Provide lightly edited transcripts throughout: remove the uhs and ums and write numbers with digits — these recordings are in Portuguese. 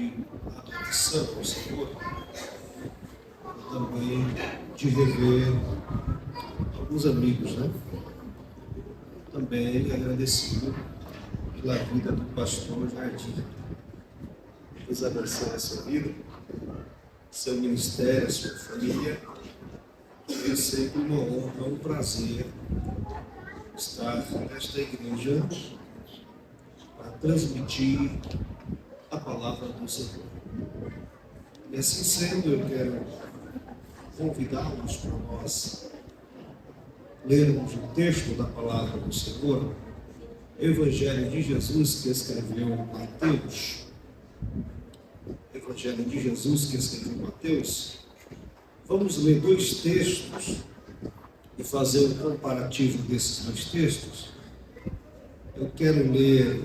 de adoração ao Senhor, também de rever alguns amigos, né? Também agradecido pela vida do pastor Jardim. Deus abençoe a sua vida, seu ministério, a sua família. É sempre uma honra, um prazer estar nesta igreja para transmitir a palavra do Senhor. E assim sendo, eu quero convidá-los para nós lermos o texto da palavra do Senhor, Evangelho de Jesus, que escreveu Mateus. Evangelho de Jesus, que escreveu Mateus. Vamos ler dois textos e fazer um comparativo desses dois textos. Eu quero ler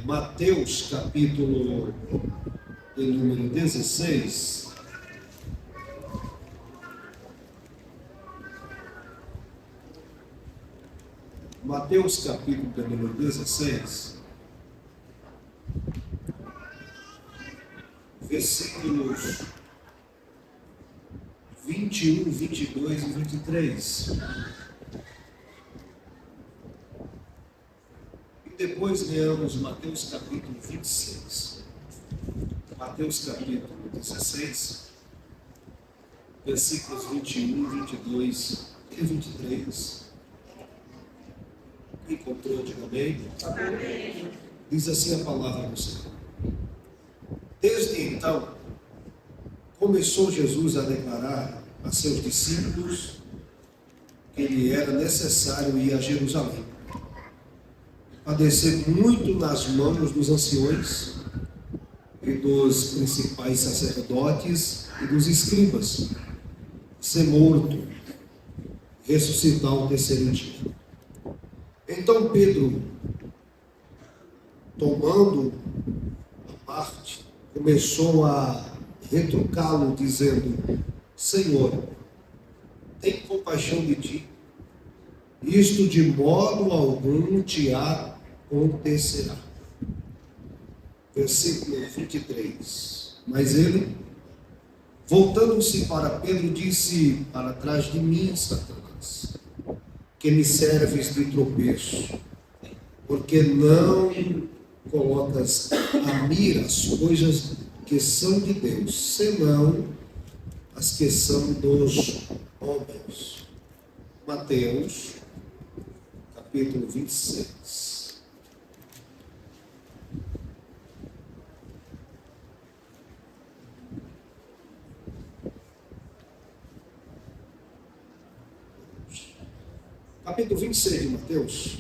Mateus, capítulo de número 16. Mateus, capítulo de número 16. Versículos 21, 22 e 23. E depois leamos Mateus capítulo 26. Mateus capítulo 16, versículos 21, 22 e 23. Encontrou, diga amém. Amém. Diz assim a palavra do Senhor. Desde então, começou Jesus a declarar a seus discípulos que lhe era necessário ir a Jerusalém, padecer muito nas mãos dos anciões e dos principais sacerdotes e dos escribas, ser morto, ressuscitar ao terceiro dia. Então Pedro, tomando a parte, começou a retrucá-lo, dizendo: Senhor, tem compaixão de ti, isto de modo algum te acontecerá. Versículo 23. Mas ele, voltando-se para Pedro, disse: para trás de mim, Satanás, que me serves de tropeço, porque não colocas a mira as coisas que são de Deus, senão as que são dos homens. Mateus, capítulo 26. Capítulo 26 de Mateus,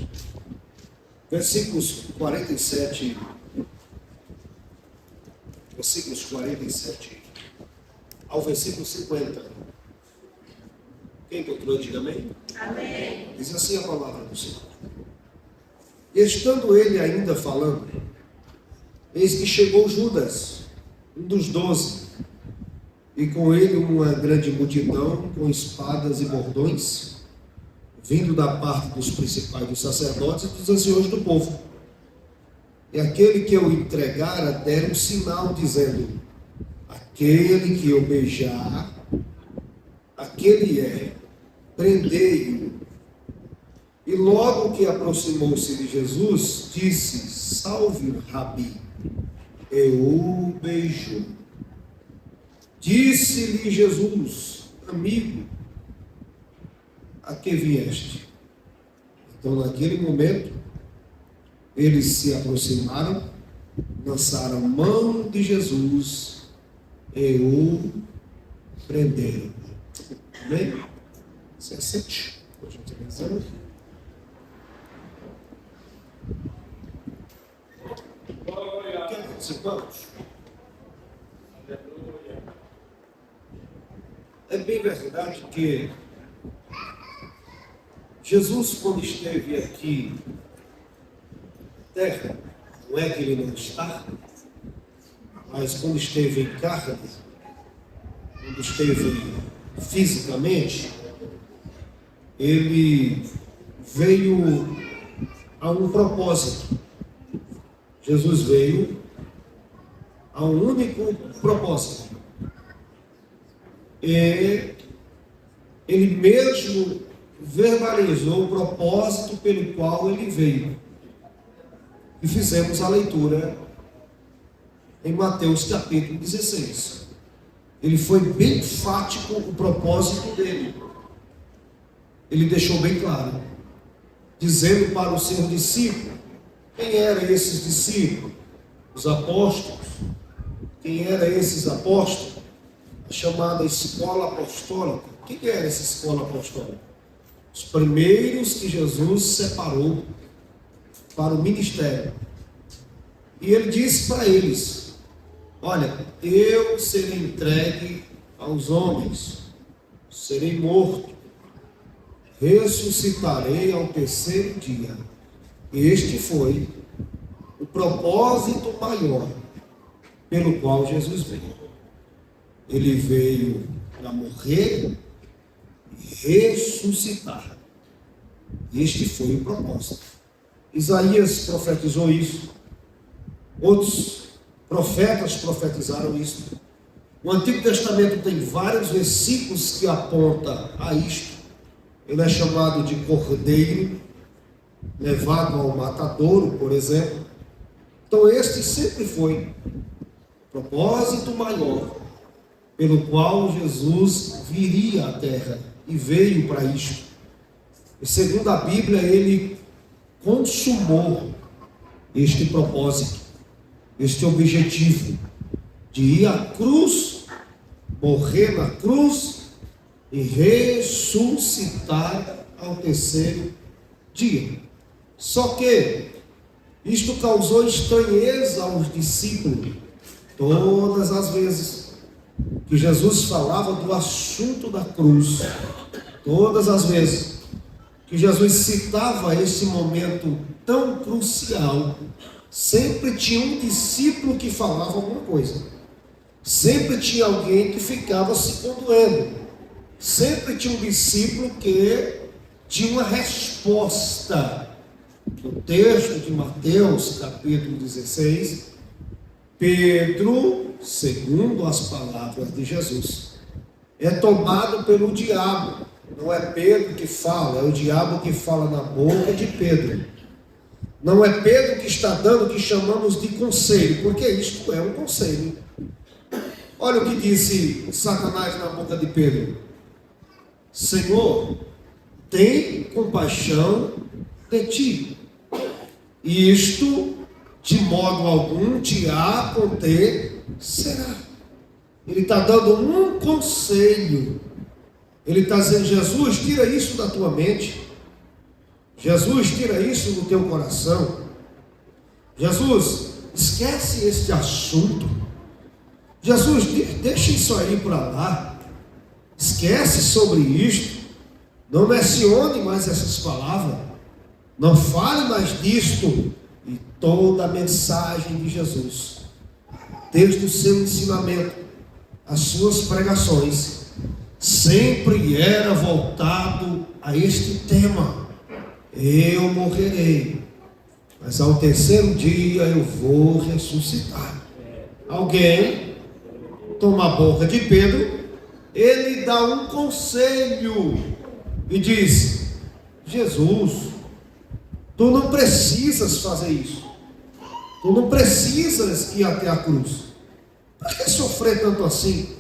versículos 47 ao versículo 50. Quem encontrou, diga amém? Amém. Diz assim a palavra do Senhor. E estando ele ainda falando, eis que chegou Judas, um dos 12, e com ele uma grande multidão com espadas e bordões, vindo da parte dos principais dos sacerdotes e dos anciões do povo. E aquele que eu entregara dera um sinal, dizendo: aquele que eu beijar, aquele é, prendei-o. E logo que aproximou-se de Jesus, disse: salve, Rabi. E o beijou. Disse-lhe Jesus: amigo, a que vieste? Então, naquele momento, eles se aproximaram, lançaram mão de Jesus e o prenderam. Amém? Você assente? Por gentileza. Participamos? É bem verdade que Jesus, quando esteve aqui na terra, não é que ele não está, mas quando esteve em carne, quando esteve fisicamente, ele veio a um propósito. Jesus veio a um único propósito. E ele mesmo verbalizou o propósito pelo qual ele veio. E fizemos a leitura em Mateus capítulo 16. Ele foi bem enfático o propósito dele. Ele deixou bem claro, dizendo para o seu discípulo, quem eram esses discípulos? Os apóstolos. Quem eram esses apóstolos? A chamada escola apostólica. O que era essa escola apostólica? Os primeiros que Jesus separou para o ministério. E ele disse para eles, olha, eu serei entregue aos homens, serei morto, ressuscitarei ao terceiro dia. Este foi o propósito maior pelo qual Jesus veio. Ele veio para morrer e ressuscitar. Este foi o propósito. Isaías profetizou isso. Outros profetas profetizaram isso. O Antigo Testamento tem vários versículos que apontam a isto. Ele é chamado de cordeiro, levado ao matadouro, por exemplo. Então este sempre foi o propósito maior pelo qual Jesus viria à terra e veio para isto. E segundo a Bíblia, ele consumou este propósito, este objetivo de ir à cruz, morrer na cruz e ressuscitar ao terceiro dia. Só que isto causou estranheza aos discípulos. Todas as vezes que Jesus falava do assunto da cruz, todas as vezes que Jesus citava esse momento tão crucial, sempre tinha um discípulo que falava alguma coisa. Sempre tinha alguém que ficava se condoendo. Sempre tinha um discípulo que tinha uma resposta. No texto de Mateus, capítulo 16, Pedro, segundo as palavras de Jesus, é tomado pelo diabo. Não é Pedro que fala, é o diabo que fala na boca de Pedro. Não é Pedro que está dando o que chamamos de conselho, porque isto é um conselho. Olha o que disse Satanás na boca de Pedro: Senhor, tem compaixão de ti. Isto de modo algum te acontecerá. Ele está dando um conselho. Ele está dizendo: Jesus, tira isso da tua mente. Jesus, tira isso do teu coração. Jesus, esquece este assunto. Jesus, deixa isso aí para lá. Esquece sobre isto. Não mencione mais essas palavras. Não fale mais disto. E toda a mensagem de Jesus, desde o seu ensinamento, as suas pregações, sempre era voltado a este tema: eu morrerei, mas ao terceiro dia eu vou ressuscitar. Alguém toma a boca de Pedro, ele dá um conselho e diz: Jesus, tu não precisas fazer isso. Tu não precisas ir até a cruz. Para que sofrer tanto assim?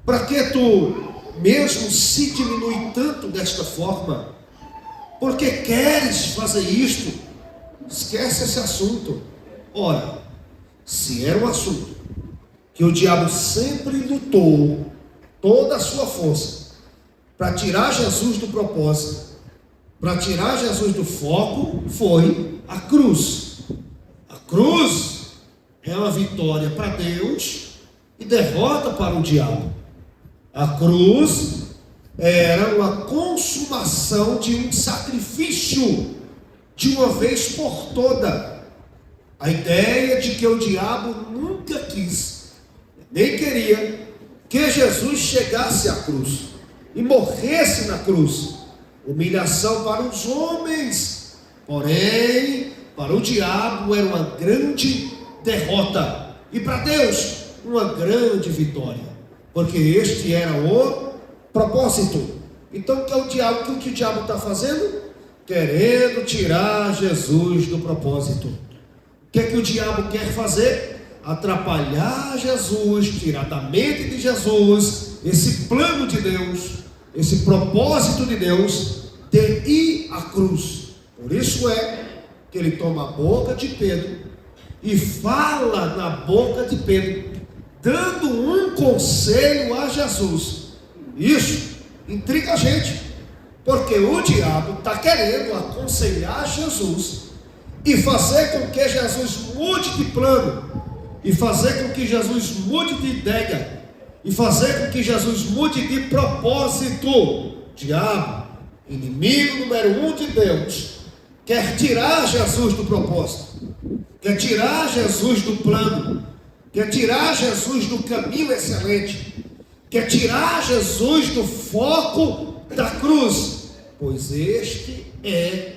Para que tu mesmo se diminui tanto desta forma? Porque queres fazer isto? Esquece esse assunto. Ora, se era um assunto que o diabo sempre lutou toda a sua força para tirar Jesus do propósito, para tirar Jesus do foco, foi a cruz. A cruz é uma vitória para Deus e derrota para o diabo. A cruz era uma consumação de um sacrifício de uma vez por toda. A ideia de que o diabo nunca quis, nem queria, que Jesus chegasse à cruz e morresse na cruz. Humilhação para os homens, porém, para o diabo era uma grande derrota. E para Deus, uma grande vitória, porque este era o propósito. Então, o que o diabo está fazendo? Querendo tirar Jesus do propósito. O que é que o diabo quer fazer? Atrapalhar Jesus, tirar da mente de Jesus esse plano de Deus, esse propósito de Deus de ir à cruz. Por isso é que ele toma a boca de Pedro e fala na boca de Pedro, dando um conselho a Jesus. Isso intriga a gente, porque o diabo está querendo aconselhar Jesus e fazer com que Jesus mude de plano, e fazer com que Jesus mude de ideia, e fazer com que Jesus mude de propósito. Diabo, inimigo número 1 de Deus, quer tirar Jesus do propósito, quer tirar Jesus do plano, quer tirar Jesus do caminho excelente, quer tirar Jesus do foco da cruz, pois este é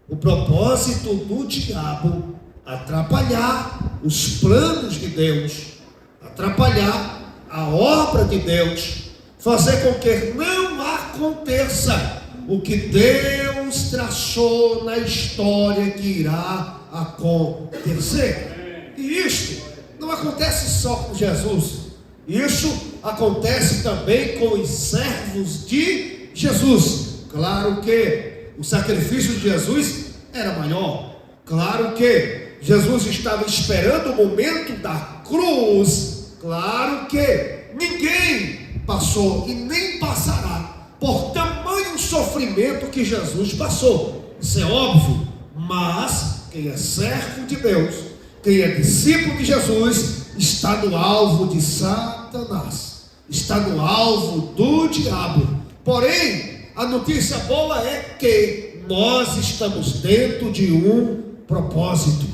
o propósito do diabo: atrapalhar os planos de Deus, atrapalhar a obra de Deus, fazer com que não aconteça o que Deus traçou na história que irá acontecer. E isto não acontece só com Jesus, isso acontece também com os servos de Jesus. Claro que o sacrifício de Jesus era maior, claro que Jesus estava esperando o momento da cruz, claro que ninguém passou e nem passará por tamanho sofrimento que Jesus passou, isso é óbvio. Mas quem é servo de Deus, quem é discípulo de Jesus, está no alvo de Satanás, está no alvo do diabo. Porém, a notícia boa é que nós estamos dentro de um propósito,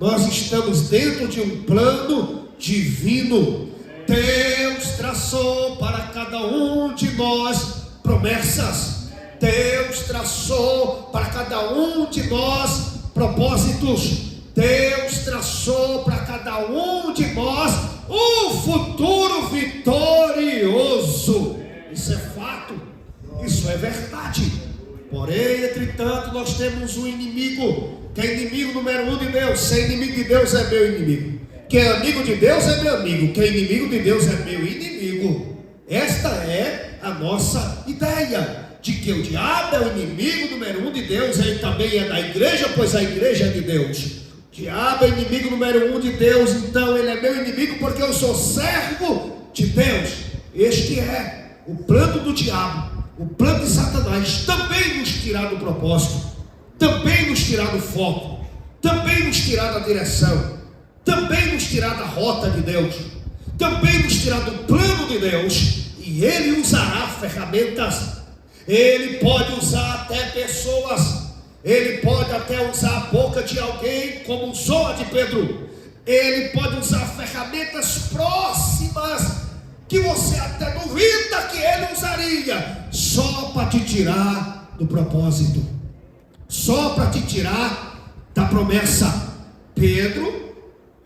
nós estamos dentro de um plano divino. Deus traçou para cada um de nós promessas, Deus traçou para cada um de nós propósitos, Deus traçou para cada um de nós um futuro vitorioso. Isso é fato, isso é verdade. Porém, entretanto, nós temos um inimigo, que é inimigo número 1 de Deus. Se é inimigo de Deus, é meu inimigo. Quem é amigo de Deus é meu amigo. Quem é inimigo de Deus é meu inimigo. Esta é a nossa ideia, de que o diabo é o inimigo número 1 de Deus. Ele também é da igreja, pois a igreja é de Deus. O diabo é inimigo número 1 de Deus, então ele é meu inimigo porque eu sou servo de Deus. Este é o plano do diabo, o plano de Satanás, também nos tirar do propósito, também nos tirar do foco, também nos tirar da direção, também nos tirar da rota de Deus, também nos tirar do plano de Deus. E ele usará ferramentas, ele pode usar até pessoas, ele pode até usar a boca de alguém, como usou a de Pedro. Ele pode usar ferramentas próximas, que você até duvida que ele usaria, só para te tirar do propósito, só para te tirar da promessa. Pedro,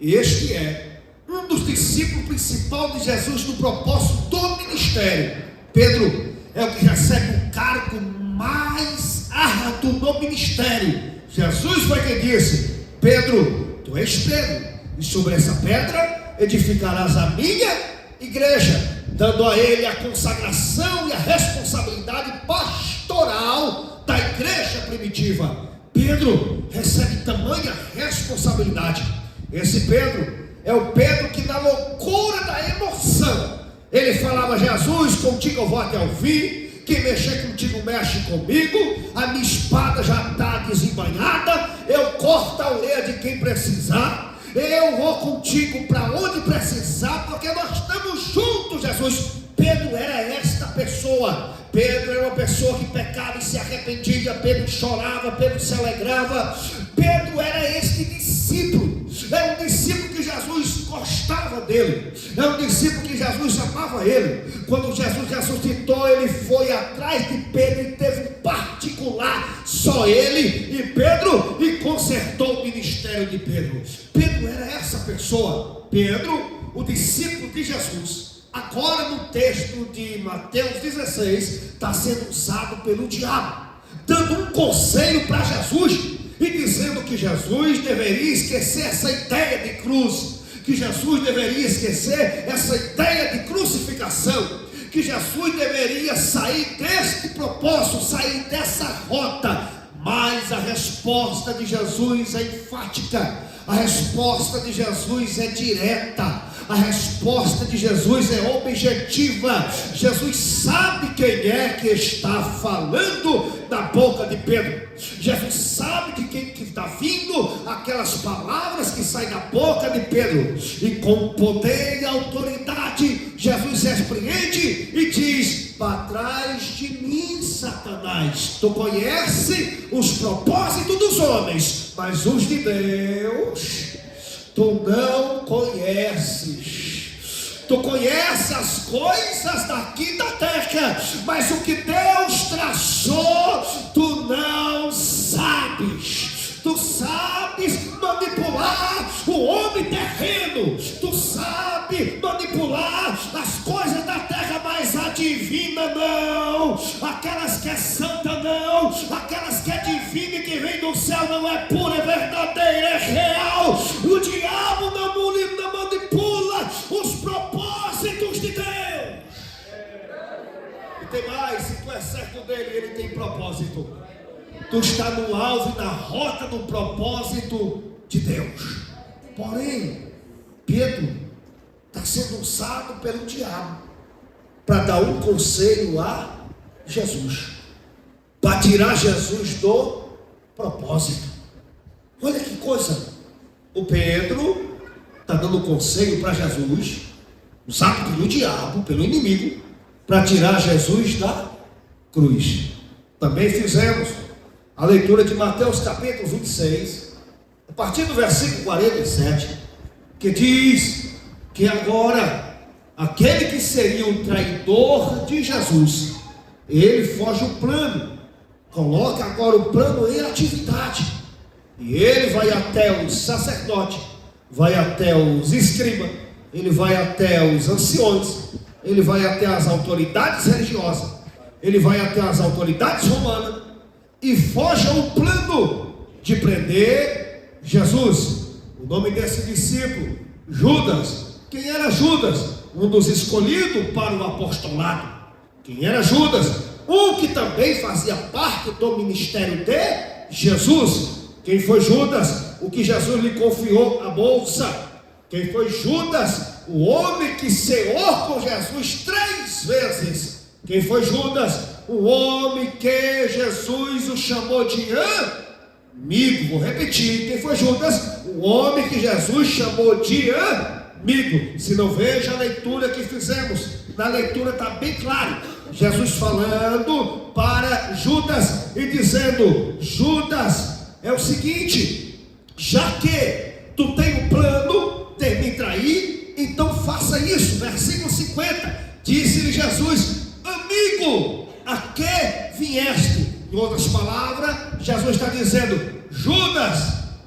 este é um dos discípulos principais de Jesus no propósito do ministério. Pedro é o que recebe o cargo mais árduo no ministério. Jesus foi quem disse: Pedro, tu és Pedro, e sobre essa pedra edificarás a minha igreja, dando a ele a consagração e a responsabilidade pastoral da igreja primitiva. Pedro recebe tamanha responsabilidade. Esse Pedro é o Pedro que, na loucura da emoção, ele falava: Jesus, contigo eu vou até o fim. Quem mexer contigo mexe comigo. A minha espada já está desembainhada. Eu corto a orelha de quem precisar. Eu vou contigo para onde precisar, porque nós estamos juntos, Jesus. Pedro era esta pessoa. Pedro era uma pessoa que pecava e se arrependia. Pedro chorava, Pedro se alegrava. Pedro era este discípulo. É um discípulo que Jesus gostava dele. É um discípulo que Jesus amava ele. Quando Jesus ressuscitou, ele foi atrás de Pedro e teve um particular só ele e Pedro, e consertou o ministério de Pedro. Pedro era essa pessoa. Pedro, o discípulo de Jesus, agora no texto de Mateus 16, está sendo usado pelo diabo, dando um conselho para Jesus e dizendo que Jesus deveria esquecer essa ideia de cruz, que Jesus deveria esquecer essa ideia de crucificação, que Jesus deveria sair deste propósito, sair dessa rota. Mas a resposta de Jesus é enfática, a resposta de Jesus é direta, a resposta de Jesus é objetiva. Jesus sabe quem é que está falando na boca de Pedro. Jesus sabe de quem que está vindo aquelas palavras que saem da boca de Pedro. E com poder e autoridade, Jesus repreende e diz: para trás de mim, Satanás. Tu conhece os propósitos dos homens, mas os de Deus tu não conheces. Tu conheces as coisas daqui da terra, mas o que Deus traçou, tu não sabes. Tu sabes manipular o homem terreno, tu sabes manipular as coisas da terra, mas a divina não, aquelas que é santa não, aquelas que é divina e que vem do céu não é pura, é verdadeira, é real. O diabo não manipula os propósitos de Deus. E tem mais, se tu é certo dele, ele tem propósito. Tu está no alvo e na rota do propósito de Deus. Porém, Pedro está sendo usado pelo diabo para dar um conselho a Jesus, para tirar Jesus do propósito. Olha que coisa. O Pedro está dando conselho para Jesus, usado pelo diabo, pelo inimigo, para tirar Jesus da cruz. Também fizemos a leitura de Mateus capítulo 26, a partir do versículo 47, que diz que agora aquele que seria o traidor de Jesus, ele foge o plano, coloca agora o plano em atividade, e ele vai até os sacerdotes, vai até os escribas, ele vai até os anciões, ele vai até as autoridades religiosas, ele vai até as autoridades romanas, e foge ao plano de prender Jesus. O nome desse discípulo, Judas. Quem era Judas? Um dos escolhidos para o apostolado. Quem era Judas? Um que também fazia parte do ministério de Jesus. Quem foi Judas? O que Jesus lhe confiou a bolsa. Quem foi Judas? O homem que ceou com Jesus 3 vezes. Quem foi Judas? O homem que Jesus o chamou de amigo. Vou repetir. Quem foi Judas? O homem que Jesus chamou de amigo. Se não, veja a leitura que fizemos. Na leitura está bem claro. Jesus falando para Judas e dizendo: Judas, é o seguinte, já que tu tem um plano de me trair, então faça isso. Versículo 50, disse-lhe Jesus: amigo, a que vieste? Em outras palavras, Jesus está dizendo: Judas,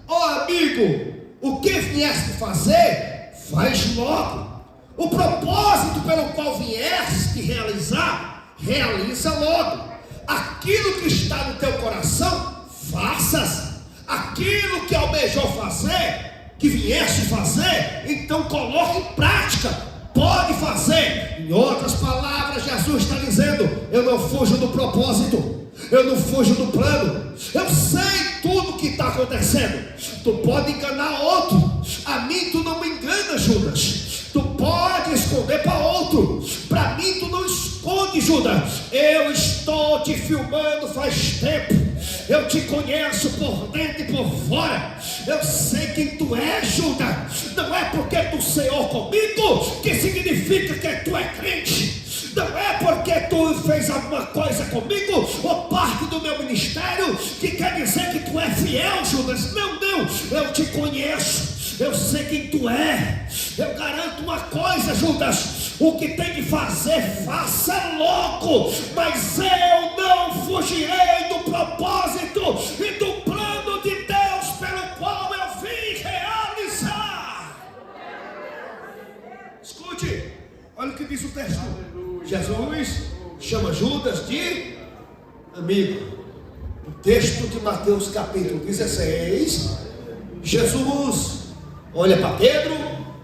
ó amigo, o que vieste fazer? Faz logo. O propósito pelo qual vieste realizar, realiza logo. Aquilo que está no teu coração, faças. Aquilo que almejou fazer, que vieste fazer, então coloque em prática. Pode fazer. Em outras palavras, Jesus está dizendo: eu não fujo do propósito, eu não fujo do plano, eu sei tudo que está acontecendo. Tu pode enganar outro, a mim tu não me engana, Judas. Tu pode esconder para outro, para mim tu não esconde, Judas. Eu estou te filmando faz tempo, eu te conheço por dentro e por fora. Eu sei quem tu é, Judas. Não é porque tu ceou comigo que significa que tu é crente. Não é porque tu fez alguma coisa comigo ou parte do meu ministério que quer dizer que tu é fiel, Judas. Não, eu te conheço. eu sei quem tu é. Eu garanto uma coisa, Judas: o que tem que fazer, faça logo, mas eu não fugirei do propósito e do plano de Deus pelo qual eu vim realizar. Escute, olha o que diz o texto. Jesus chama Judas de amigo. O texto de Mateus capítulo 16, Jesus olha para Pedro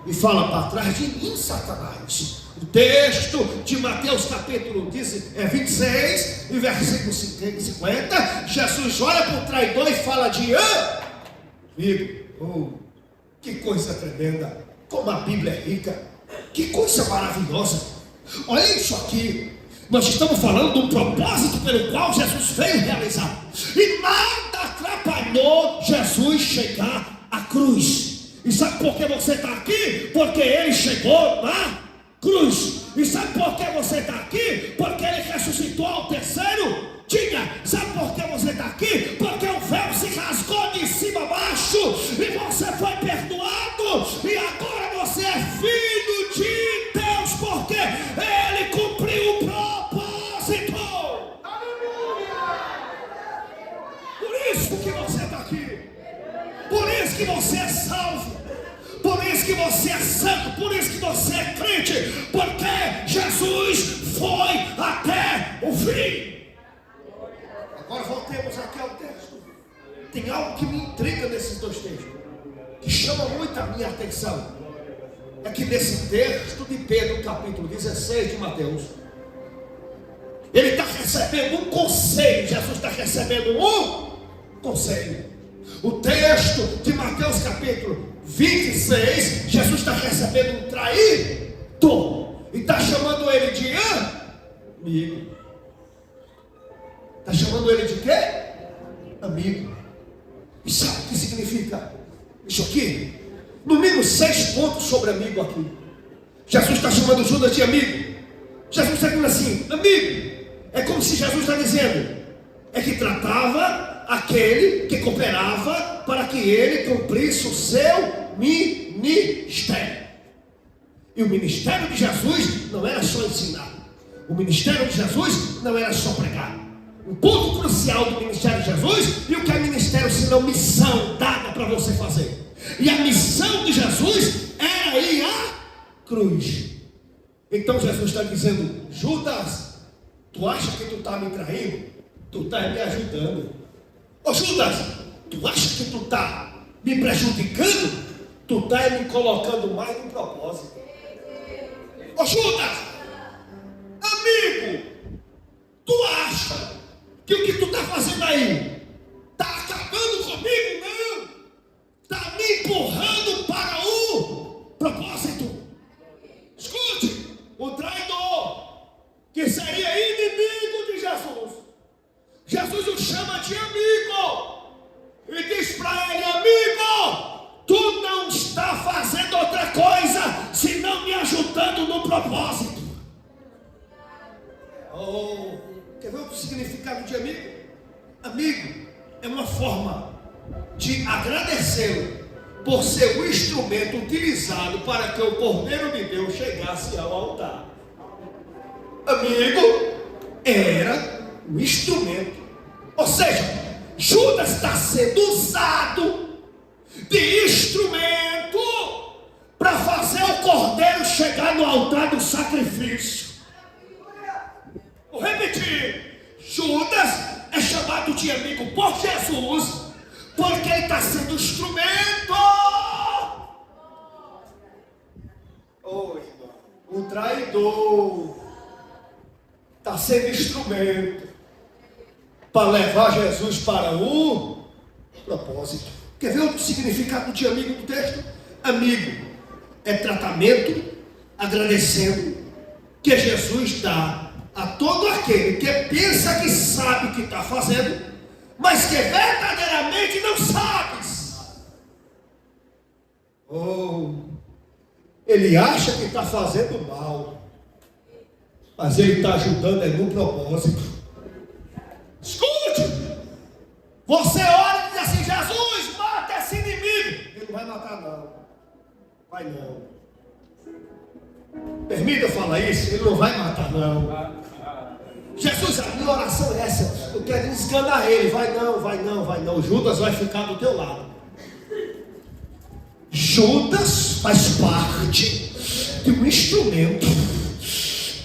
e fala: para trás de mim, Satanás. O texto de Mateus capítulo 26 e versículo 50, Jesus olha para o traidor e fala de amigo. Oh, que coisa tremenda, como a Bíblia é rica, que coisa maravilhosa. Olha isso aqui. Nós estamos falando de um propósito pelo qual Jesus veio realizar, e nada atrapalhou Jesus chegar à cruz. E sabe por que você está aqui? Porque ele chegou na cruz. E sabe por que você está aqui? Porque ele ressuscitou ao terceiro dia. Sabe por que você está aqui? Porque o véu se rasgou de cima a baixo e você foi perdoado, e agora você é filho de Deus, porque ele cumpriu o propósito. Por isso que você está aqui, por isso que você é salvo, por isso que você é santo, por isso que você é crente, porque Jesus foi até o fim. Agora voltemos aqui ao texto. Tem algo que me intriga nesses dois textos, que chama muito a minha atenção. É que nesse texto de Pedro, capítulo 16 de Mateus, ele está recebendo um conselho. Jesus está recebendo um conselho. O texto de Mateus capítulo 26, Jesus está recebendo um traidor e está chamando ele de amigo. Está chamando ele de quê? Amigo. E sabe o que significa isso aqui? No mínimo 6 pontos sobre amigo aqui. Jesus está chamando Judas de amigo. Jesus está dizendo assim: amigo. É como se Jesus está dizendo, é que tratava aquele que cooperava para que ele cumprisse o seu ministério. E o ministério de Jesus não era só ensinar. O ministério de Jesus não era só pregar. O ponto crucial do ministério de Jesus, e o que é ministério senão missão dada para você fazer? E a missão de Jesus era ir à cruz. Então Jesus está dizendo: Judas, tu acha que tu está me traindo? Tu está me ajudando. Ô Judas, tu acha que tu está me prejudicando? Tu está me colocando mais no propósito. Ô Judas, amigo, tu acha que o que tu está fazendo aí está acabando comigo? Não, está me empurrando para o propósito. Escute, o traidor, que seria inimigo de Jesus, Jesus o chama de amigo e diz para ele: amigo, tu não está fazendo outra coisa senão me ajudando no propósito. Oh, quer ver o significado de amigo? Amigo é uma forma de agradecê-lo por ser o instrumento utilizado para que o Cordeiro de Deus chegasse ao altar. Amigo era o instrumento. Ou seja, Judas está sendo usado de instrumento para fazer o Cordeiro chegar no altar do sacrifício. Vou repetir: Judas é chamado de amigo por Jesus, porque ele está sendo instrumento. Oh, irmão, o traidor está sendo instrumento para levar Jesus para o propósito. Quer ver o significado de amigo do texto? Amigo é tratamento agradecendo que Jesus dá a todo aquele que pensa que sabe o que está fazendo, mas que verdadeiramente não sabe. Oh, ele acha que está fazendo mal, mas ele está ajudando no propósito. Escute, você ora e diz assim: Jesus, mata esse inimigo. Ele não vai vai matar não. Vai não. Permita falar isso, ele não vai matar não. Jesus, a minha oração é essa. Eu quero esganar ele. Vai não, vai não, vai não. Judas vai ficar do teu lado. Judas faz parte de um instrumento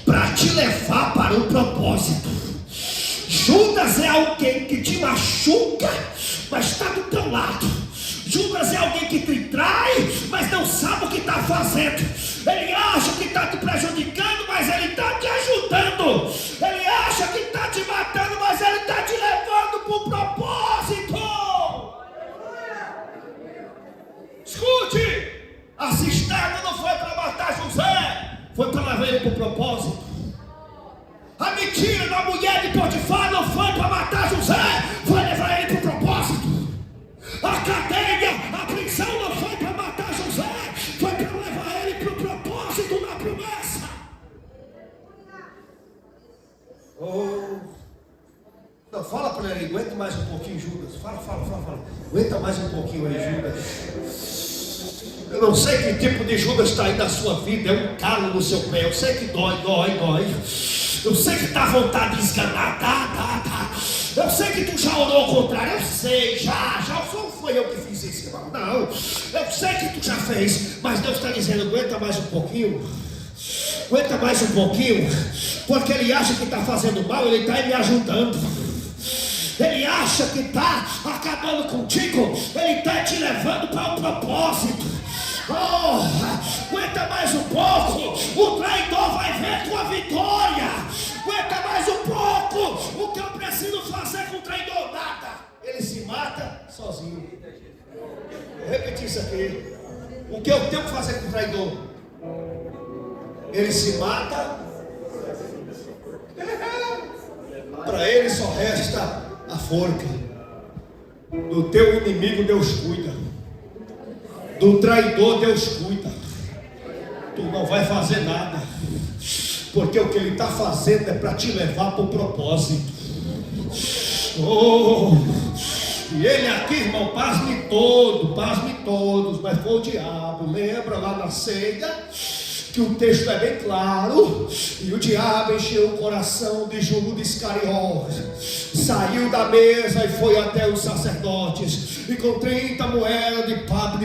para te levar para um propósito. Judas é alguém que te machuca, mas está do teu lado. Judas é alguém que te trai, mas não sabe o que está fazendo. Ele acha que está te prejudicando, mas ele está te ajudando. Ele acha que está te matando, mas ele está te levando para o propósito. Escute, a cisterna não foi para matar José, foi para levar ele para o propósito. A mentira da mulher de Potifar não foi para matar José, foi levar ele para o propósito. A cadeia, a prisão não foi para matar José, foi para levar ele para o propósito da promessa. Não, fala para ele, aguenta mais um pouquinho, Judas. Fala. Aguenta mais um pouquinho aí, Judas. Eu não sei que tipo de Judas está aí na sua vida, é um calo no seu pé. Eu sei que dói. Eu sei que está à vontade de esganar, tá. Eu sei que tu já orou ao contrário, eu sei, já não foi eu que fiz isso, irmão. Não, eu sei que tu já fez, mas Deus está dizendo, aguenta mais um pouquinho, porque ele acha que está fazendo mal, ele está me ajudando. Ele acha que está acabando contigo, ele está te levando para um propósito. Aguenta mais um pouco, o traidor vai ver tua vitória. Aguenta mais um pouco, o que eu preciso fazer com o traidor? Nada. Ele se mata sozinho. Vou repetir isso aqui. O que eu tenho que fazer com o traidor? Ele se mata. Para ele só resta a forca. Do teu inimigo Deus cuida. Do traidor Deus cuida. Tu não vai fazer nada, porque o que ele está fazendo é para te levar para o propósito. E ele aqui, irmão, pasme todos, mas foi o diabo. Lembra lá na ceia que o texto é bem claro, e o diabo encheu o coração de Judas Iscariotes, saiu da mesa e foi até os sacerdotes, e com 30 moedas de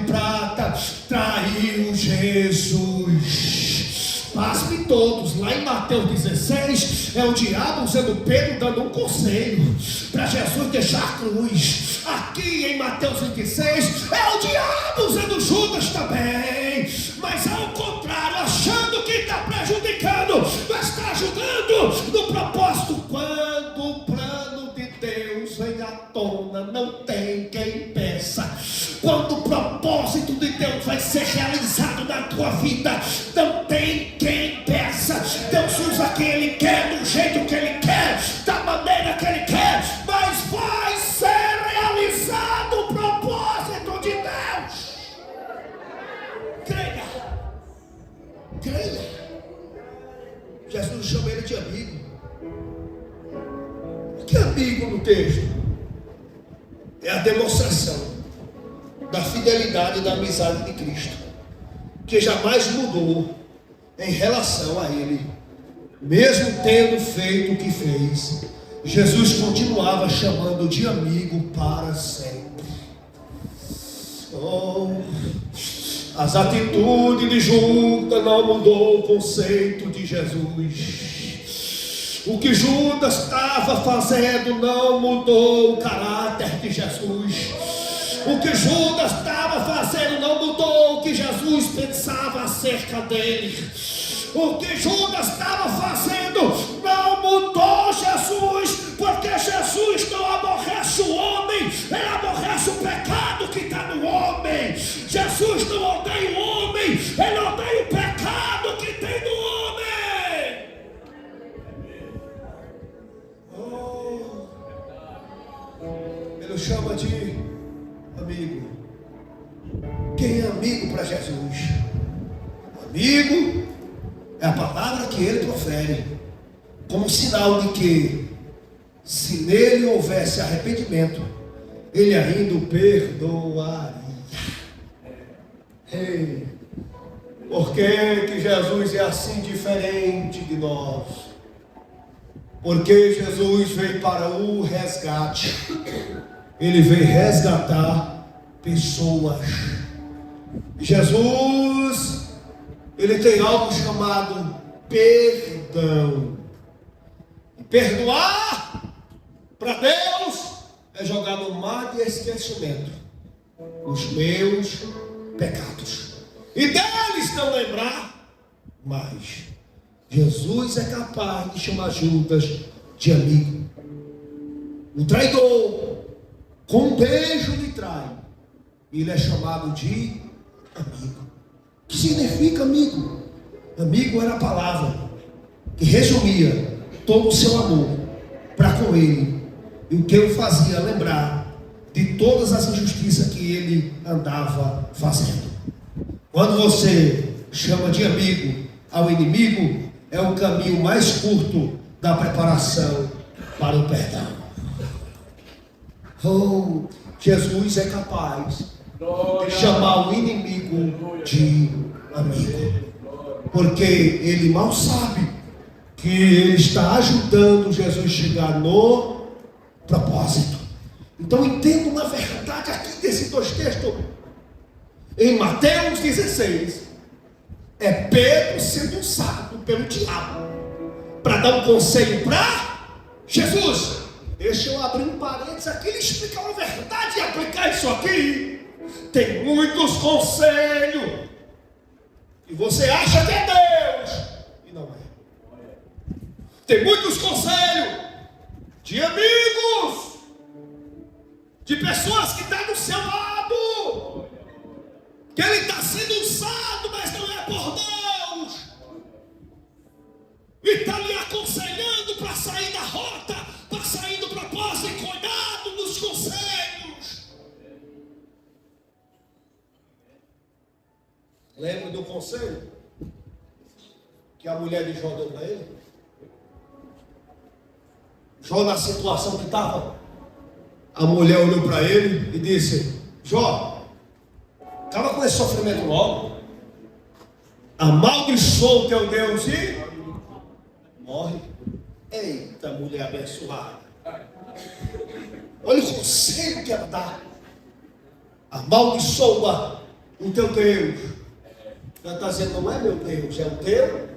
prata traiu Jesus. Pasme todos, lá em Mateus 16, é o diabo usando Pedro dando um conselho para Jesus deixar a cruz. Aqui em Mateus 26, é o diabo usando Judas também, mas ao contrário, achando que está prejudicando, mas está ajudando no propósito. Quando o plano de Deus vem à tona, não tem quem impeça. Quando o propósito de Deus vai ser realizado na tua vida, não tem quem impeça. Deus usa quem Ele quer, do jeito que Ele quer, da maneira que Ele quer, mas vai ser realizado o propósito de Deus. Creia. Jesus chama ele de amigo. O que é amigo no texto? É a demonstração da fidelidade e da amizade de Cristo, que jamais mudou em relação a Ele. Mesmo tendo feito o que fez, Jesus continuava chamando de amigo para sempre. As atitudes de Judas não mudou o conceito de Jesus. O que Judas estava fazendo não mudou o caráter de Jesus. O que Judas estava fazendo não mudou o que Jesus pensava acerca dele. O que Judas estava fazendo não mudou Jesus, porque Jesus não aborrece o homem, ele aborrece o pecado que está no homem. Jesus não odeia o homem, ele odeia o pecado que tem no homem. Ele chama de amigo. Quem é amigo para Jesus? Amigo é a palavra que ele profere, como sinal de que, se nele houvesse arrependimento, ele ainda o perdoaria. Ei, por que Jesus é assim diferente de nós? Porque Jesus veio para o resgate. Ele veio resgatar pessoas. Jesus, ele tem algo chamado perdão. E perdoar para Deus é jogar no mar de esquecimento os meus pecados e deles não lembrar mais. Jesus é capaz de chamar Judas de amigo. O traidor com um beijo lhe trai. Ele é chamado de amigo. O que significa amigo? Amigo era a palavra que resumia todo o seu amor para com ele, e o que eu fazia lembrar de todas as injustiças que ele andava fazendo. Quando você chama de amigo ao inimigo, é o caminho mais curto da preparação para o perdão. Oh, Jesus é capaz de chamar o inimigo de amigo, porque ele mal sabe que ele está ajudando Jesus a chegar no propósito. Então entenda uma verdade aqui desses dois textos. Em Mateus 16, é Pedro sendo usado pelo diabo para dar um conselho para Jesus. Deixa eu abrir um parênteses aqui e explicar uma verdade e aplicar isso aqui. Tem muitos conselhos e você acha que é Deus e não é. Tem muitos conselhos de amigos, de pessoas que estão do seu lado, que ele está sendo usado, mas não é por Deus, e está lhe aconselhando para sair da rota, para sair do propósito. E cuidado nos conselhos. Lembra do conselho que a mulher de Jó deu para ele? Jó, na situação que estava, a mulher olhou para ele e disse: Jó, acaba com esse sofrimento logo, amaldiçoa o teu Deus e morre. Eita, mulher abençoada, olha o conselho que ela dá: amaldiçoa o teu Deus. Ela está dizendo: não é meu Deus, é o teu,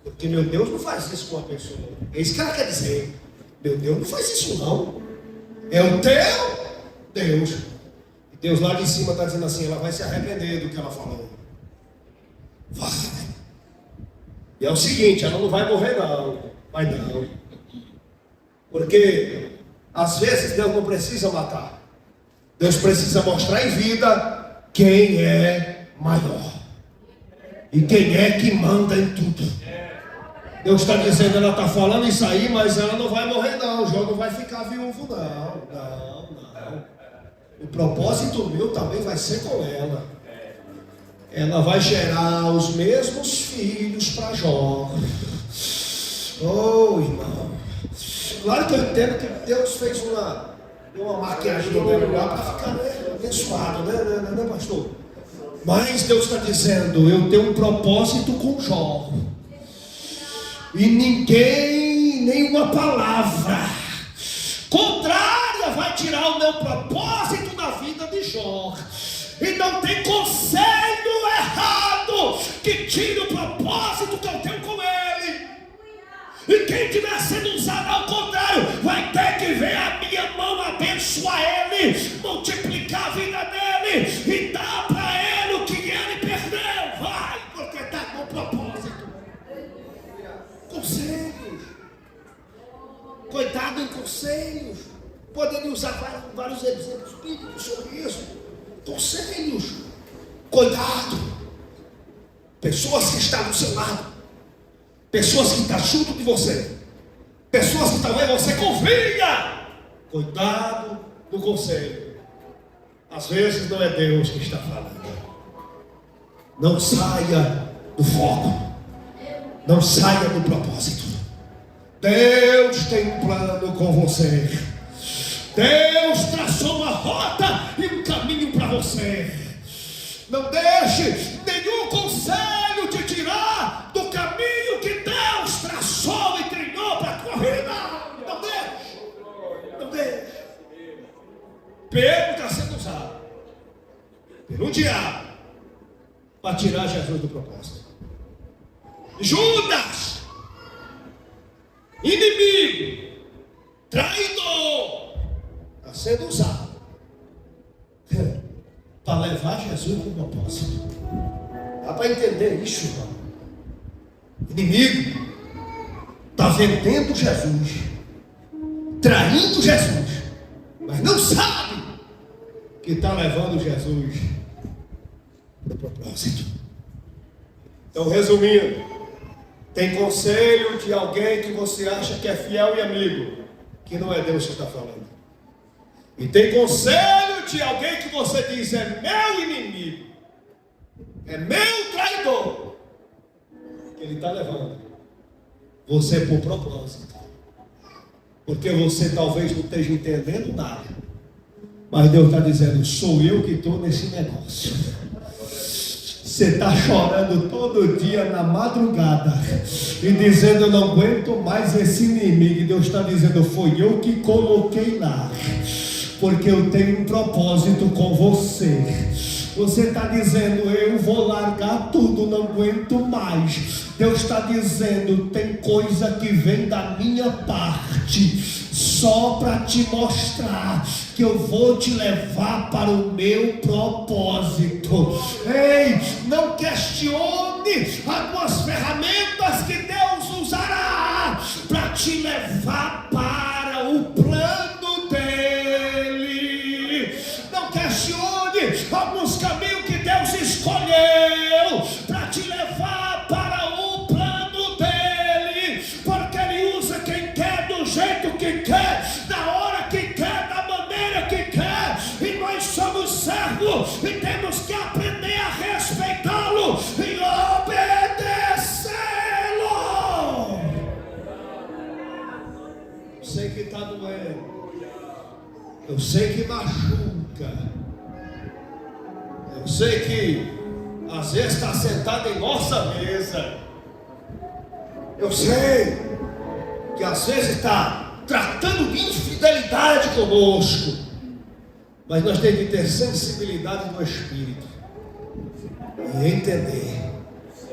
porque meu Deus não faz isso com a pessoa. É isso que ela quer dizer. Meu Deus não faz isso não, é o teu Deus. E Deus lá de cima está dizendo assim: ela vai se arrepender do que ela falou. Vai. E é o seguinte: ela não vai morrer não. Vai não. Porque às vezes Deus não precisa matar. Deus precisa mostrar em vida quem é maior e quem é que manda em tudo. Deus está dizendo, ela está falando isso aí, mas ela não vai morrer não. O Jó não vai ficar viúvo não. Não. O propósito meu também vai ser com ela. Ela vai gerar os mesmos filhos para Jó. Oh, irmão. Claro que eu entendo que Deus fez uma maquiagem dele lá para ficar abençoado, né, pastor? Mas Deus está dizendo: eu tenho um propósito com Jó. E ninguém, nenhuma palavra contrária vai tirar o meu propósito da vida de Jó. E não tem conselho errado que tire o propósito que eu tenho com ele. E quem estiver sendo usado ao contrário vai ter que ver a minha mão abençoar ele, multiplicar a vida dele e dar para ele o que ele perdeu. Vai, porque está com propósito. Conselhos. Cuidado em conselhos. Poderia usar vários exemplos bíblicos sobre isso. Conselhos. Cuidado. Pessoas que estão do seu lado. Pessoas que estão junto de você. Pessoas que talvez você confia. Cuidado no conselho. Às vezes não é Deus que está falando. Não saia do foco. Não saia do propósito. Deus tem um plano com você. Deus traçou uma rota e um caminho para você. Não deixe nenhum conselho te tirar do caminho que Deus traçou e trilhou para a tua vida. Não deixe. Não deixe. Pedro está sendo usado pelo diabo para tirar Jesus do propósito. Judas, inimigo, traidor, está sendo usado para levar Jesus para o propósito. Dá para entender isso, irmão? Inimigo está vendendo Jesus, traindo Jesus, mas não sabe que está levando Jesus para o propósito. Então, resumindo, tem conselho de alguém que você acha que é fiel e amigo, que não é Deus que está falando. E tem conselho de alguém que você diz é meu inimigo, é meu traidor, que ele está levando você por propósito. Porque você talvez não esteja entendendo nada, mas Deus está dizendo, sou eu que estou nesse negócio. Você está chorando todo dia na madrugada e dizendo, eu não aguento mais esse inimigo. E Deus está dizendo, foi eu que coloquei lá, porque eu tenho um propósito com você. Você está dizendo, eu vou largar tudo, não aguento mais. Deus está dizendo, tem coisa que vem da minha parte, só para te mostrar que eu vou te levar para o meu propósito. Ei, não questione algumas ferramentas que Deus usará para te levar para o plano dele. Não questione alguns caminhos que Deus escolheu para te levar para o plano dele, porque ele usa quem quer, do jeito que quer, na hora que quer, da maneira que quer, e nós somos servos e temos que aprender a respeitá-lo e obedecê-lo. Eu sei que está doendo, eu sei que machuca, eu sei que às vezes está sentado em nossa mesa, eu sei que às vezes está tratando de infidelidade conosco, mas nós temos que ter sensibilidade do Espírito e entender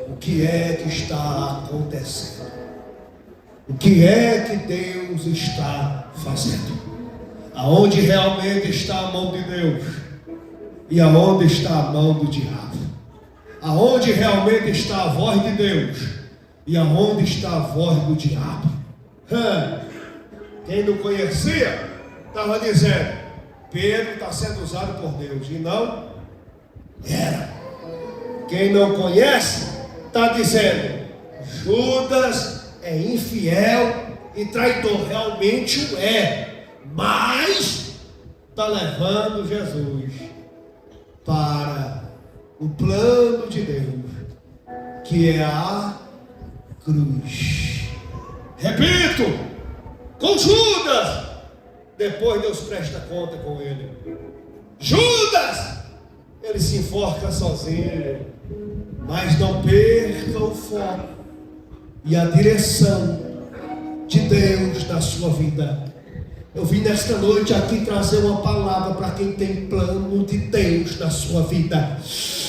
o que é que está acontecendo, o que é que Deus está fazendo, aonde realmente está a mão de Deus e aonde está a mão do diabo, aonde realmente está a voz de Deus e aonde está a voz do diabo. Quem não conhecia estava dizendo, Pedro está sendo usado por Deus, e não era. Quem não conhece está dizendo, Judas é infiel e traidor. Realmente o é, mas está levando Jesus para o plano de Deus, que é a cruz. Repito, com Judas, depois Deus presta conta com ele. Judas, ele se enforca sozinho, mas não perca o foco e a direção de Deus na sua vida. Eu vim nesta noite aqui trazer uma palavra para quem tem plano de Deus na sua vida.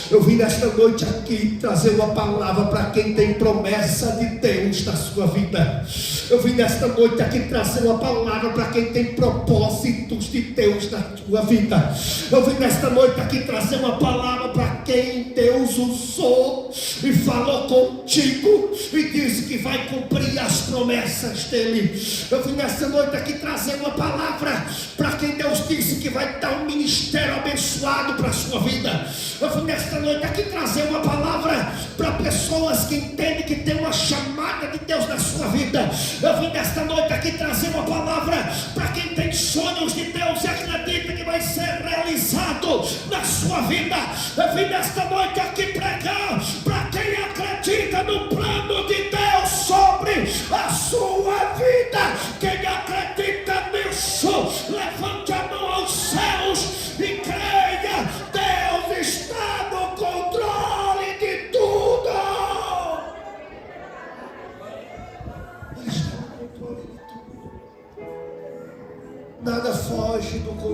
Eu vim nesta noite aqui trazer uma palavra para quem tem promessa de Deus na sua vida. Eu vim nesta noite aqui trazer uma palavra para quem tem propósitos de Deus na sua vida. Eu vim nesta noite aqui trazer uma palavra para quem Deus usou e falou contigo e disse que vai cumprir as promessas dele. Eu vim nesta noite aqui trazer uma palavra para quem Deus disse que vai dar um ministério abençoado para a sua vida. Eu vim nesta noite aqui trazer uma palavra para pessoas que entendem que tem uma chamada de Deus na sua vida. Eu vim nesta noite aqui trazer uma palavra para quem tem sonhos de Deus e acredita que vai ser realizado na sua vida. Eu vim nesta noite aqui pregar para quem acredita no plano de Deus sobre a sua vida. Quem acredita nisso, levante a mão aos céus e creia, Deus está no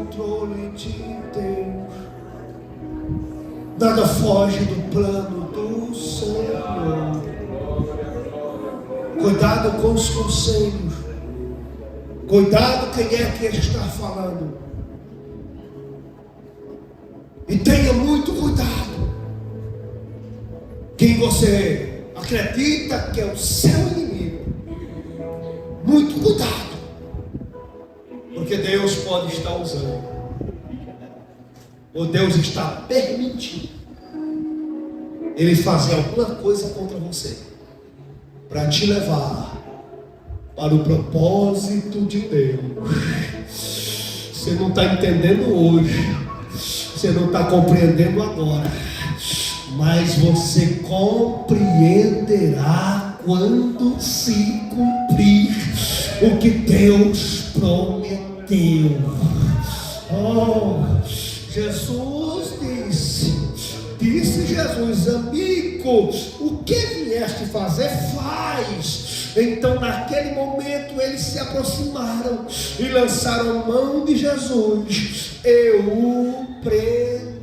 controle de Deus. Nada foge do plano do Senhor. Cuidado com os conselhos. Cuidado quem é que está falando. E tenha muito cuidado quem você acredita que é o seu inimigo. Muito cuidado, porque Deus pode estar usando, ou Deus está permitindo Ele fazer alguma coisa contra você, para te levar para o propósito de Deus. Você não está entendendo hoje, você não está compreendendo agora, mas você compreenderá quando se cumprir o que Deus prometeu. Oh, Jesus disse Jesus: amigo, o que vieste fazer, faz. Então naquele momento eles se aproximaram e lançaram mão de Jesus e o prenderam.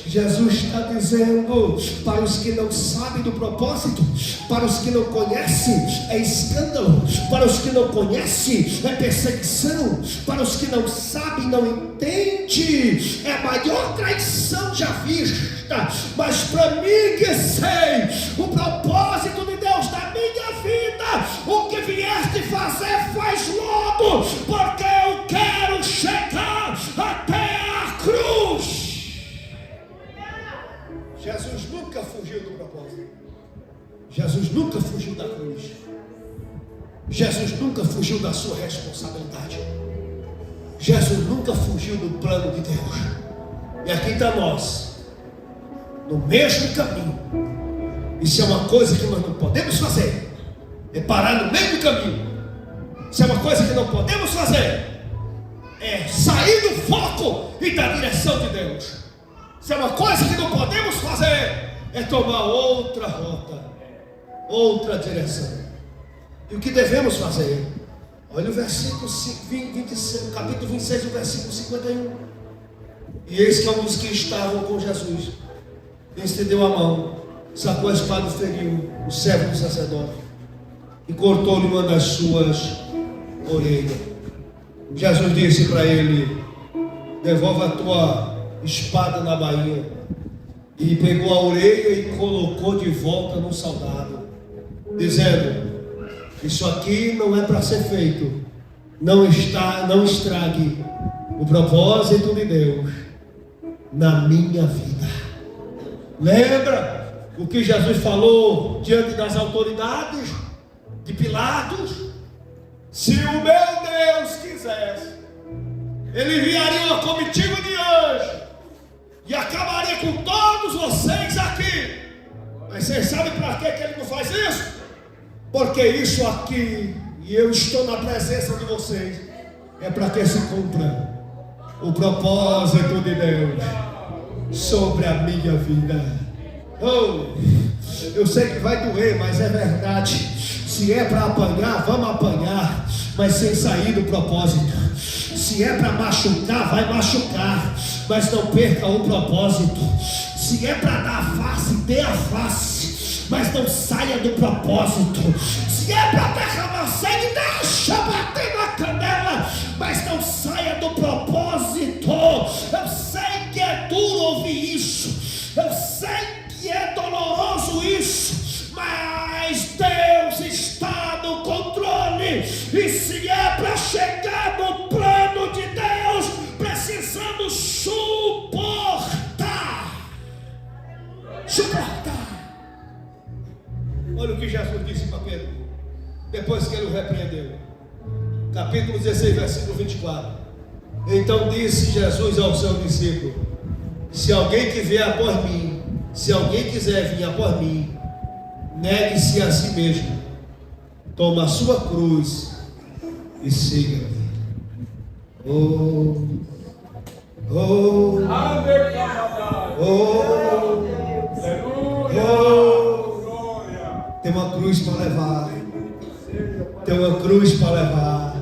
Jesus está dizendo para os que não sabem do propósito, para os que não conhecem é escândalo, para os que não conhecem é perseguição, para os que não sabem, não entendem, é a maior traição já vista. Mas para mim que sei o propósito de Deus na minha vida, o que vieste fazer, faz logo, porque eu quero chegar até a cruz. Jesus nunca fugiu do propósito. Jesus nunca fugiu da cruz. Jesus nunca fugiu da sua responsabilidade. Jesus nunca fugiu do plano de Deus. E aqui está nós, no mesmo caminho. Isso é uma coisa que nós não podemos fazer, é parar no meio do caminho. Isso é uma coisa que não podemos fazer, é sair do foco e da direção de Deus. Isso é uma coisa que não podemos fazer, é tomar outra rota, outra direção. E o que devemos fazer? Olha o versículo 26, capítulo 26, o versículo 51. E eis que alguns que estavam com Jesus estendeu a mão, sacou a espada e feriu o servo do sacerdote e cortou-lhe uma das suas orelhas. Jesus disse para ele: devolva a tua espada na bainha. E pegou a orelha e colocou de volta no soldado, dizendo: isso aqui não é para ser feito. Não estrague o propósito de Deus na minha vida. Lembra o que Jesus falou diante das autoridades de Pilatos? Se o meu Deus quisesse, Ele enviaria uma comitiva de anjos e acabaria com todos vocês aqui. Mas vocês sabem para que Ele não faz isso? Porque isso aqui, e eu estou na presença de vocês, é para que se cumpra o propósito de Deus sobre a minha vida. Oh, eu sei que vai doer, mas é verdade. Se é para apanhar, vamos apanhar, mas sem sair do propósito. Se é para machucar, vai machucar, mas não perca o propósito. Se é para dar a face, dê a face, mas não saia do propósito. Se é para derramar sangue, deixa bater na canela, mas não saia do propósito. Eu sei que é duro ouvir isso, eu sei que é doloroso isso, mas Deus está no controle. E se é para chegar no plano de Deus, precisamos suportar. Olha o que Jesus disse para Pedro, depois que ele o repreendeu. Capítulo 16, versículo 24. Então disse Jesus ao seu discípulo: se alguém quiser vir após mim, negue-se a si mesmo, toma a sua cruz e siga-me. Oh, oh, oh, oh. Tem uma cruz para levar. Tem uma cruz para levar.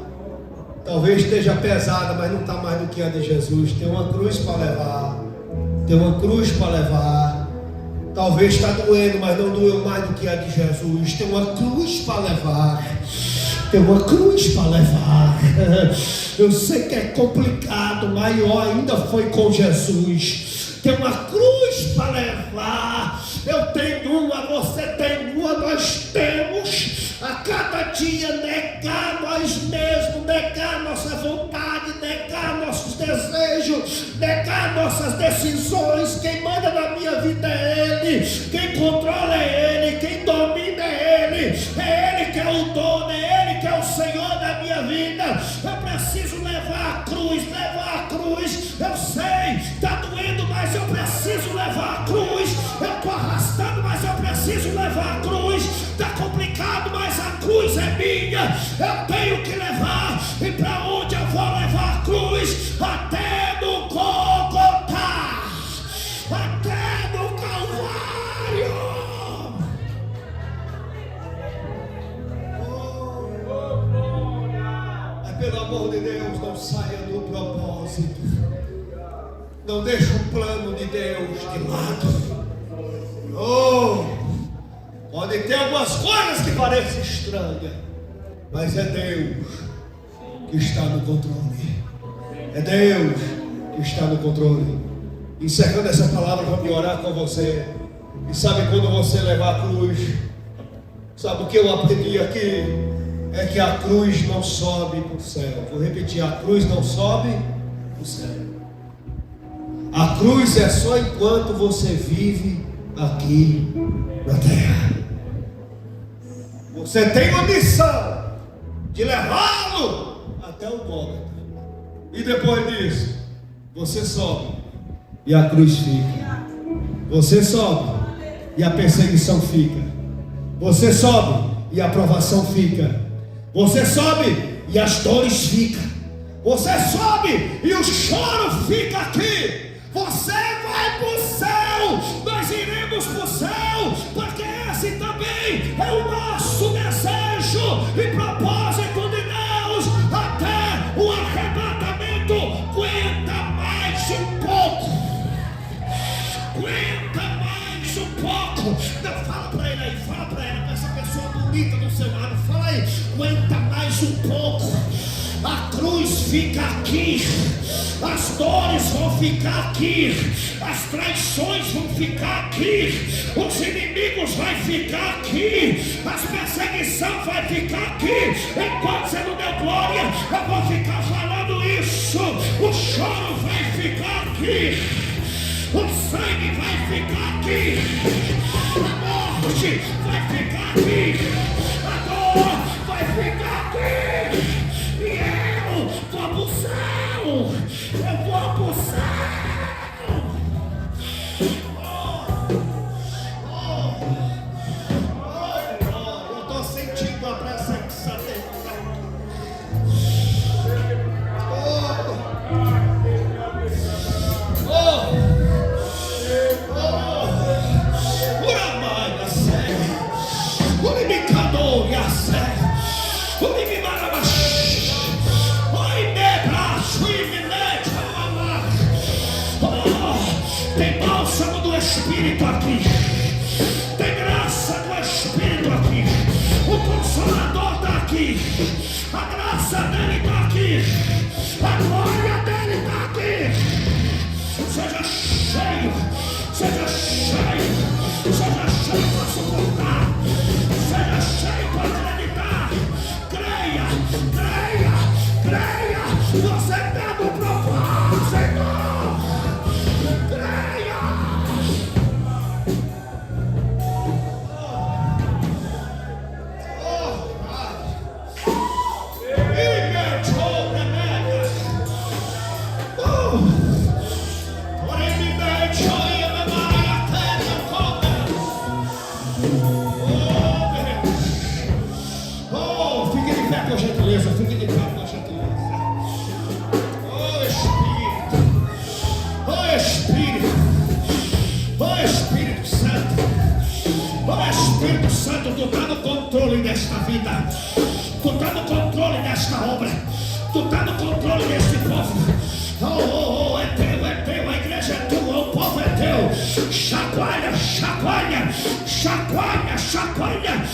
Talvez esteja pesada, mas não está mais do que a de Jesus. Tem uma cruz para levar. Tem uma cruz para levar. Talvez está doendo, mas não doeu mais do que a de Jesus. Tem uma cruz para levar. Tem uma cruz para levar. Eu sei que é complicado, maior ainda foi com Jesus. Tem uma cruz para levar. Eu tenho uma, você tem uma, nós temos. A cada dia negar nós mesmos, negar nossa vontade, negar nossos desejos, negar nossas decisões. Quem manda na minha vida é Ele, quem controla é Ele, quem domina é Ele que é o dono, é Ele que é o Senhor da minha vida. Eu preciso levar a cruz. Eu sei, está doendo, mas eu preciso levar a cruz. Eu estou arrastando, mas eu preciso levar a cruz. Está complicado, mas a cruz é minha. Eu tenho que levar. E para onde eu vou levar a cruz? Até no Gólgota, até no Calvário. Pelo amor de Deus, não saia do propósito. Não deixe o plano de Deus de lado. Pode ter algumas coisas que parecem estranhas, mas é Deus que está no controle. É Deus que está no controle. Encerrando essa palavra, vou me orar com você. E sabe quando você levar a cruz? Sabe o que eu aprendi aqui? É que a cruz não sobe para o céu. Vou repetir, a cruz não sobe para o céu. A cruz é só enquanto você vive aqui na terra. Você tem uma missão de levá-lo até o Gólgota. E depois disso, você sobe e a cruz fica. Você sobe e a perseguição fica. Você sobe e a provação fica. Você sobe e as dores ficam. Você sobe e o choro fica aqui. Você vai para o céu. Nós iremos para o céu, porque esse também é o nosso desejo e propósito de Deus. Até o arrebatamento. Aguenta mais um pouco. Aguenta mais um pouco. Não, fala para ele aí, fala para ela, para essa pessoa bonita do seu lado. Fala aí, aguenta mais um pouco. A cruz fica aqui, as dores vão ficar aqui, as traições vão ficar aqui, os inimigos vão ficar aqui, as perseguições vão ficar aqui. Enquanto você não deu glória, eu vou ficar falando isso. O choro vai ficar aqui, o sangue vai ficar aqui, a morte vai ficar aqui, a dor vai ficar aqui. E eu vou pro céu. Eu vou pro céu. Eu tô sentindo a presença dele. Uramaya sério. Urimicador e a sério. Urimimarabaxi. Tem bálsamo do Espírito aqui, tem graça do Espírito aqui, o Consolador está aqui, a graça dele está aqui, a glória dele está aqui. Seja cheio, seja cheio, seja cheio para suportar, seja cheio para acreditar. Creia, creia, creia. Você está no propósito. Espírito Santo, tu está no controle desta vida, tu está no controle desta obra, Tu está no controle desse povo. Oh, é teu, a igreja é tua, o povo é teu. Chacoalha, chacoalha, chacoalha, chacoalha.